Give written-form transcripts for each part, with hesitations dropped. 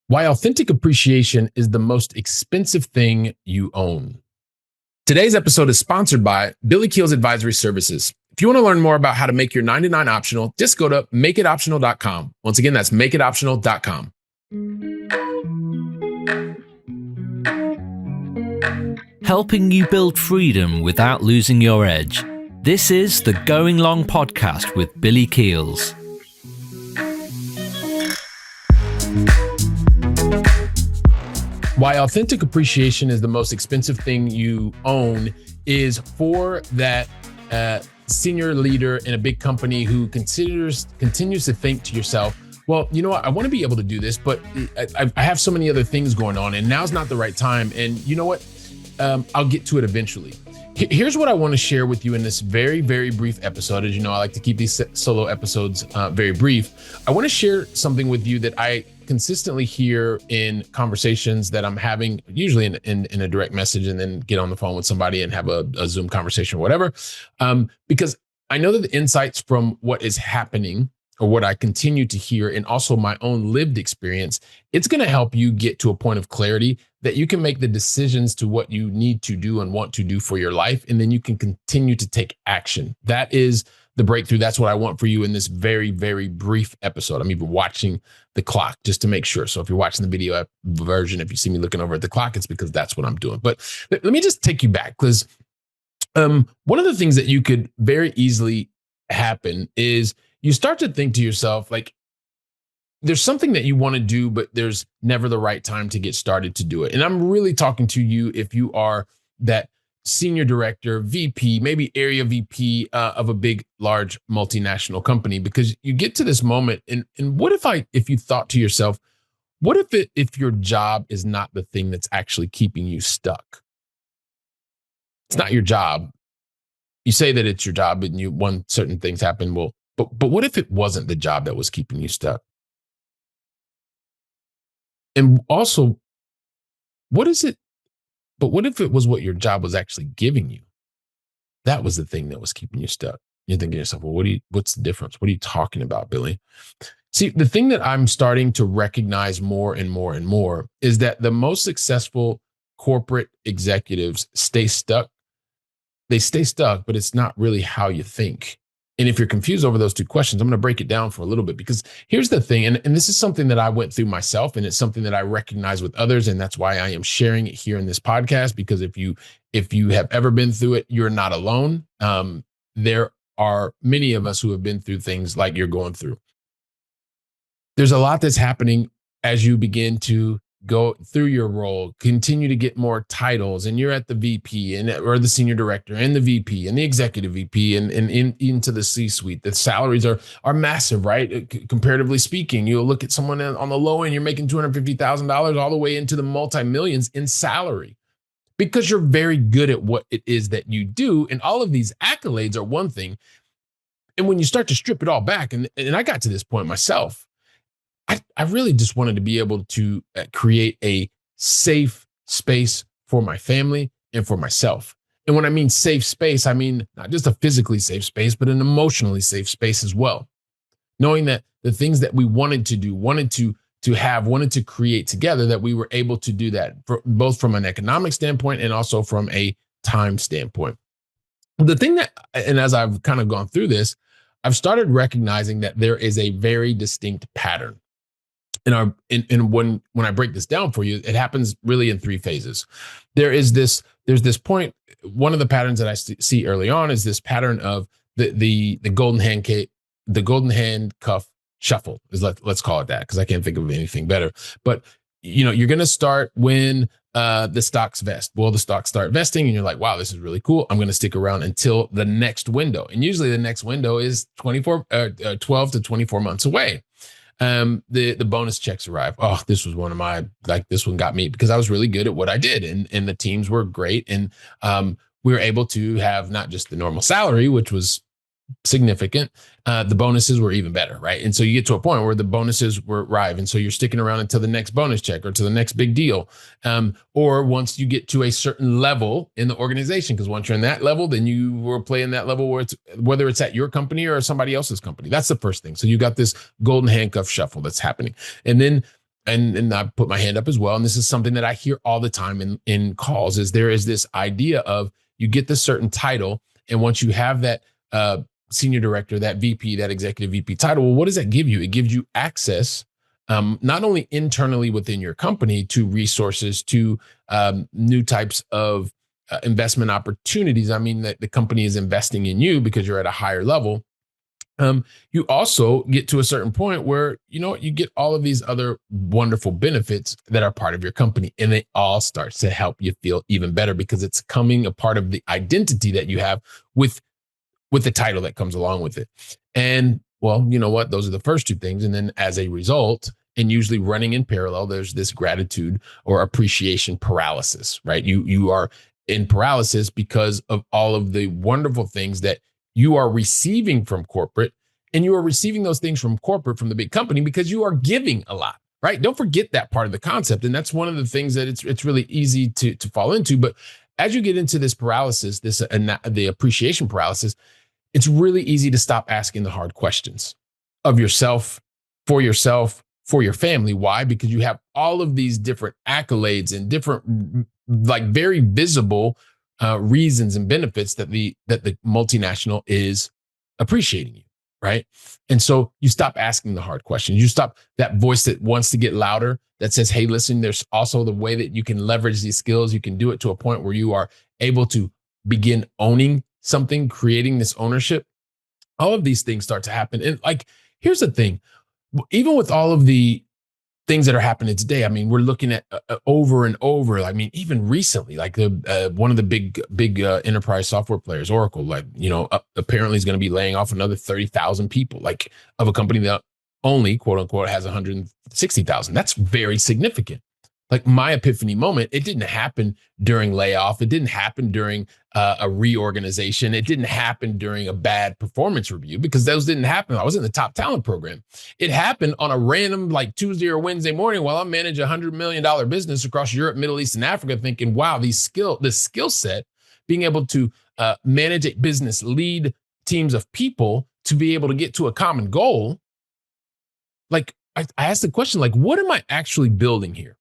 Why authentic appreciation is the most expensive thing you own. Today's episode is sponsored by Billy Keels Advisory Services. If you want to learn more about how to make your 99 optional, just go to makeitoptional.com. Once again, that's makeitoptional.com. Helping you build freedom without losing your edge. This is the Going Long podcast with Billy Keels. Why authentic appreciation is the most expensive thing you own is for that senior leader in a big company who continues to think to yourself, well, you know what? I want to be able to do this, but I have so many other things going on and now's not the right time. And you know what? I'll get to it eventually. Here's what I want to share with you in this very, very brief episode. As you know, I like to keep these solo episodes very brief. I want to share something with you that I consistently hear in conversations that I'm having, usually in a direct message, and then get on the phone with somebody and have a Zoom conversation or whatever. Because I know that the insights from what is happening or what I continue to hear and also my own lived experience, it's going to help you get to a point of clarity that you can make the decisions to what you need to do and want to do for your life. And then you can continue to take action. That is the breakthrough. That's what I want for you in this very, very brief episode. I'm even watching the clock just to make sure. So if you're watching the video version, if you see me looking over at the clock, it's because that's what I'm doing. But let me just take you back, because one of the things that you could very easily happen is you start to think to yourself, like, there's something that you want to do, but there's never the right time to get started to do it. And I'm really talking to you if you are that senior director, VP, maybe area VP of a big, large multinational company, because you get to this moment. And what if you thought to yourself, what if your job is not the thing that's actually keeping you stuck? It's not your job. You say that it's your job and when certain things happen, well, but what if it wasn't the job that was keeping you stuck? And also, what if it was what your job was actually giving you? That was the thing that was keeping you stuck. You're thinking to yourself, well, what's the difference? What are you talking about, Billy? See, the thing that I'm starting to recognize more and more and more is that the most successful corporate executives stay stuck. They stay stuck, but it's not really how you think. And if you're confused over those two questions, I'm going to break it down for a little bit, because here's the thing. And this is something that I went through myself, and it's something that I recognize with others. And that's why I am sharing it here in this podcast, because if you have ever been through it, you're not alone. There are many of us who have been through things like you're going through. There's a lot that's happening as you begin to go through your role, continue to get more titles, and you're at the VP or the senior director and the VP and the executive VP and into the C-suite. The salaries are massive, right? Comparatively speaking, you'll look at someone on the low end, you're making $250,000 all the way into the multi-millions in salary, because you're very good at what it is that you do. And all of these accolades are one thing. And when you start to strip it all back, and I got to this point myself, I really just wanted to be able to create a safe space for my family and for myself. And when I mean safe space, I mean not just a physically safe space, but an emotionally safe space as well. Knowing that the things that we wanted to do, wanted to create together, that we were able to do that, both from an economic standpoint and also from a time standpoint. The thing that, and as I've kind of gone through this, I've started recognizing that there is a very distinct pattern. And when I break this down for you, it happens really in three phases. There's this point. One of the patterns that I see early on is this pattern of the golden handcuff shuffle. Let's call it that, because I can't think of anything better. But you're going to start when the stocks vest. Well, the stocks start vesting, and you're like, wow, this is really cool. I'm going to stick around until the next window. And usually the next window is 12 to 24 months away. The bonus checks arrive. Oh, this was one of this one got me because I was really good at what I did, and the teams were great. And we were able to have not just the normal salary, which was significant. The bonuses were even better, right? And so you get to a point where the bonuses arrive, and so you're sticking around until the next bonus check or to the next big deal, or once you get to a certain level in the organization. Because once you're in that level, then you were playing that level whether it's at your company or somebody else's company. That's the first thing. So you got this golden handcuff shuffle that's happening, and then and I put my hand up as well, and this is something that I hear all the time in calls, is there is this idea of you get this certain title, and once you have that senior director, that VP, that executive VP title, well, what does that give you? It gives you access, not only internally within your company to resources, to new types of investment opportunities. I mean, that the company is investing in you because you're at a higher level. You also get to a certain point where, you get all of these other wonderful benefits that are part of your company, and it all starts to help you feel even better because it's coming a part of the identity that you have with the title that comes along with it. And well, you know what? Those are the first two things. And then as a result, and usually running in parallel, there's this gratitude or appreciation paralysis, right? You are in paralysis because of all of the wonderful things that you are receiving from corporate, and you are receiving those things from corporate, from the big company, because you are giving a lot, right? Don't forget that part of the concept. And that's one of the things that it's really easy to fall into. But as you get into this paralysis, the appreciation paralysis, it's really easy to stop asking the hard questions of yourself, for your family. Why? Because you have all of these different accolades and different, like, very visible reasons and benefits that the multinational is appreciating you, right? And so you stop asking the hard questions. You stop that voice that wants to get louder, that says, hey, listen, there's also the way that you can leverage these skills. You can do it to a point where you are able to begin owning something, creating this ownership. All of these things start to happen. And, like, here's the thing, even with all of the things that are happening today, I mean, we're looking at over and over. I mean, even recently, like the one of the big enterprise software players, Oracle, like, apparently is going to be laying off another 30,000 people, like, of a company that only, quote unquote, has 160,000. That's very significant. Like, my epiphany moment, it didn't happen during layoff. It didn't happen during a reorganization. It didn't happen during a bad performance review, because those didn't happen. I was in the top talent program. It happened on a random, like, Tuesday or Wednesday morning while I'm managing $100 million business across Europe, Middle East, and Africa, thinking, wow, this skill set, being able to manage a business, lead teams of people to be able to get to a common goal. Like, I asked the question, like, what am I actually building here?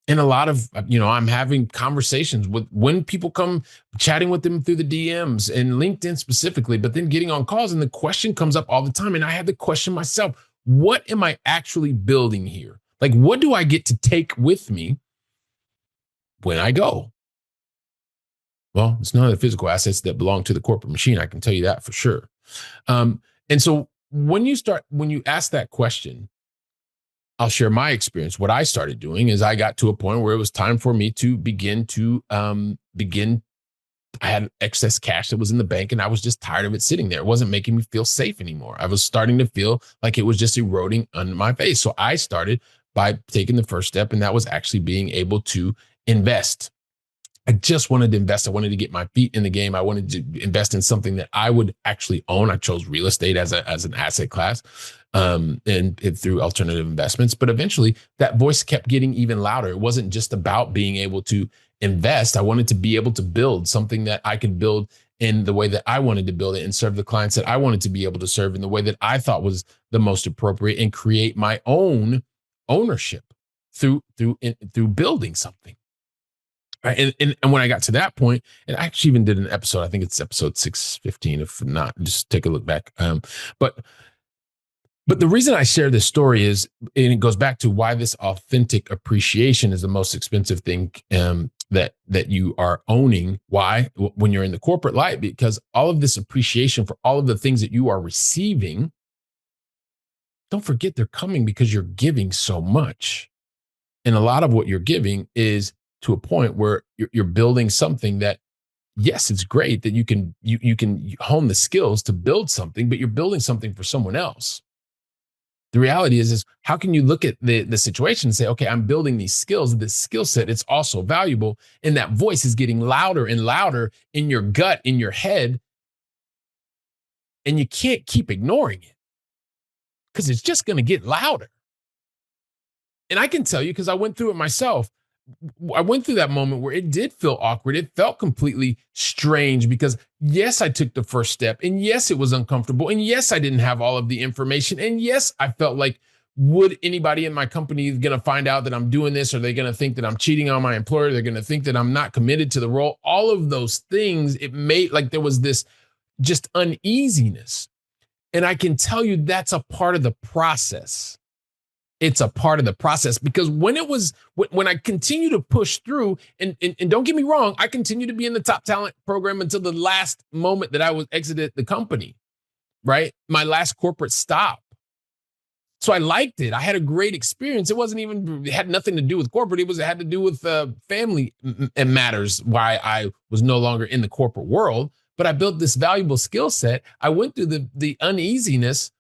And a lot of, I'm having conversations with, when people come, chatting with them through the DMs and LinkedIn specifically, but then getting on calls, and the question comes up all the time. And I had the question myself, what am I actually building here? Like, what do I get to take with me when I go? Well, it's none of the physical assets that belong to the corporate machine. I can tell you that for sure. And so when you ask that question, I'll share my experience. What I started doing is I got to a point where it was time for me to begin. I had excess cash that was in the bank, and I was just tired of it sitting there. It wasn't making me feel safe anymore. I was starting to feel like it was just eroding under my face. So I started by taking the first step, and that was actually being able to invest. I just wanted to invest. I wanted to get my feet in the game. I wanted to invest in something that I would actually own. I chose real estate as an asset class, and through alternative investments. But eventually that voice kept getting even louder. It wasn't just about being able to invest. I wanted to be able to build something that I could build in the way that I wanted to build it, and serve the clients that I wanted to be able to serve in the way that I thought was the most appropriate, and create my own ownership through building something. Right. And when I got to that point, and I actually even did an episode, I think it's episode 615, if not, just take a look back. But the reason I share this story is, and it goes back to why this authentic appreciation is the most expensive thing that you are owning. Why? When you're in the corporate life, because all of this appreciation for all of the things that you are receiving, don't forget they're coming because you're giving so much. And a lot of what you're giving is to a point where you're building something that, yes, it's great that you can hone the skills to build something, but you're building something for someone else. The reality is how can you look at the situation and say, okay, I'm building these skills, this skill set, it's also valuable. And that voice is getting louder and louder in your gut, in your head. And you can't keep ignoring it, because it's just going to get louder. And I can tell you, because I went through it myself. I went through that moment where it did feel awkward. It felt completely strange, because yes, I took the first step, and yes, it was uncomfortable. And yes, I didn't have all of the information. And yes, I felt like would anybody in my company going to find out that I'm doing this? Are they going to think that I'm cheating on my employer? They're going to think that I'm not committed to the role. All of those things, it made like there was this just uneasiness. And I can tell you that's a part of the process. It's a part of the process because when I continue to push through, and don't get me wrong, I continue to be in the top talent program until the last moment that I was exited the company, right? My last corporate stop. So I liked it. I had a great experience. It had nothing to do with corporate. It had to do with family and matters why I was no longer in the corporate world. But I built this valuable skill set. I went through the uneasiness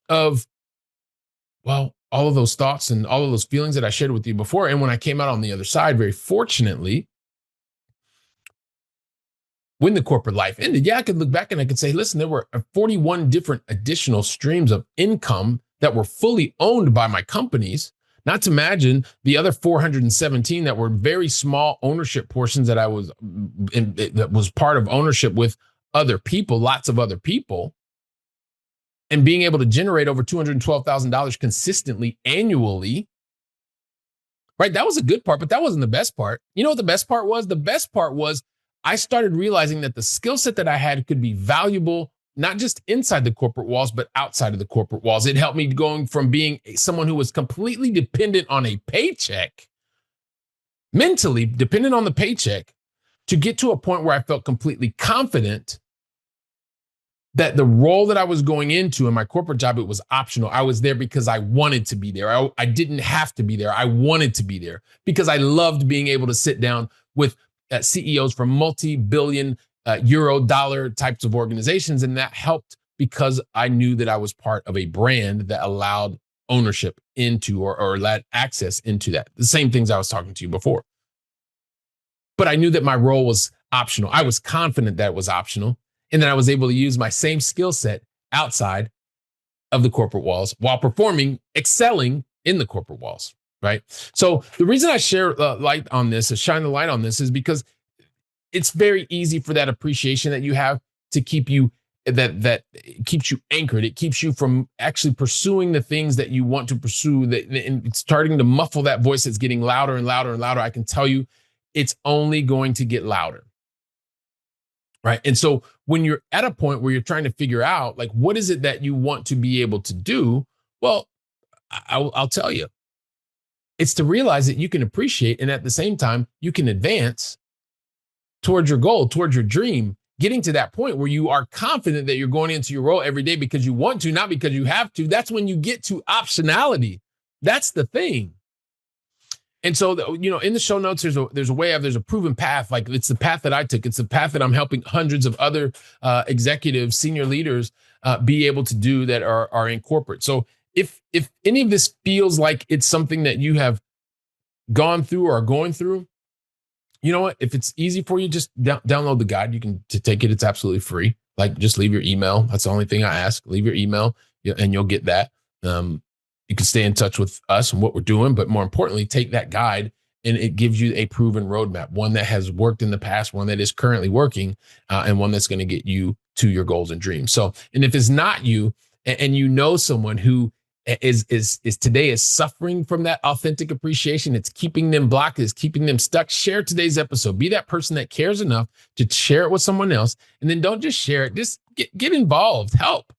of, well, all of those thoughts and all of those feelings that I shared with you before. And when I came out on the other side, very fortunately, when the corporate life ended, yeah, I could look back and I could say, listen, there were 41 different additional streams of income that were fully owned by my companies, not to imagine the other 417 that were very small ownership portions that I was in, that was part of ownership with other people, lots of other people, and being able to generate over $212,000 consistently annually. Right. That was a good part, but that wasn't the best part. You know what the best part was? The best part was I started realizing that the skill set that I had could be valuable, not just inside the corporate walls, but outside of the corporate walls. It helped me going from being someone who was completely dependent on a paycheck, mentally dependent on the paycheck, to get to a point where I felt completely confident that the role that I was going into in my corporate job, it was optional. I was there because I wanted to be there. I didn't have to be there. I wanted to be there because I loved being able to sit down with CEOs from multi-billion euro dollar types of organizations. And that helped because I knew that I was part of a brand that allowed ownership into or allowed access into that. The same things I was talking to you before. But I knew that my role was optional. I was confident that it was optional. And then I was able to use my same skill set outside of the corporate walls while excelling in the corporate walls, right? So the reason I share shine the light on this is because it's very easy for that appreciation that you have to keep you, that keeps you anchored. It keeps you from actually pursuing the things that you want to pursue, and it's starting to muffle that voice that's getting louder and louder and louder. I can tell you it's only going to get louder. Right. And so when you're at a point where you're trying to figure out, like, what is it that you want to be able to do? Well, I'll tell you, it's to realize that you can appreciate and at the same time, you can advance towards your goal, towards your dream, getting to that point where you are confident that you're going into your role every day because you want to, not because you have to. That's when you get to optionality. That's the thing. And so, in the show notes, there's a proven path. Like, it's the path that I took. It's the path that I'm helping hundreds of other executives, senior leaders be able to do that are in corporate. So if any of this feels like it's something that you have gone through or are going through, you know what? If it's easy for you, just download the guide. You can take it. It's absolutely free. Like, just leave your email. That's the only thing I ask. Leave your email and you'll get that. You can stay in touch with us and what we're doing, but more importantly, take that guide and it gives you a proven roadmap, one that has worked in the past, one that is currently working, and one that's going to get you to your goals and dreams. So, and if it's not you, and you know someone who is today is suffering from that authentic appreciation, it's keeping them blocked, it's keeping them stuck, share today's episode. Be that person that cares enough to share it with someone else, and then don't just share it, just get involved, help,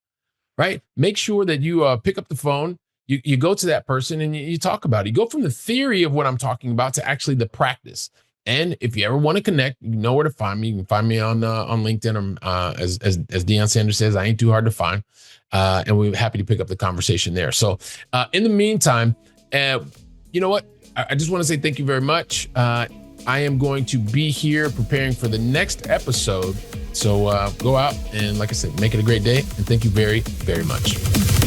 right? Make sure that you pick up the phone. You go to that person and you talk about it. You go from the theory of what I'm talking about to actually the practice. And if you ever want to connect, you know where to find me. You can find me on LinkedIn. As Deion Sanders says, I ain't too hard to find. And we're happy to pick up the conversation there. So in the meantime, you know what? I just want to say thank you very much. I am going to be here preparing for the next episode. So go out and, like I said, make it a great day. And thank you very, very much.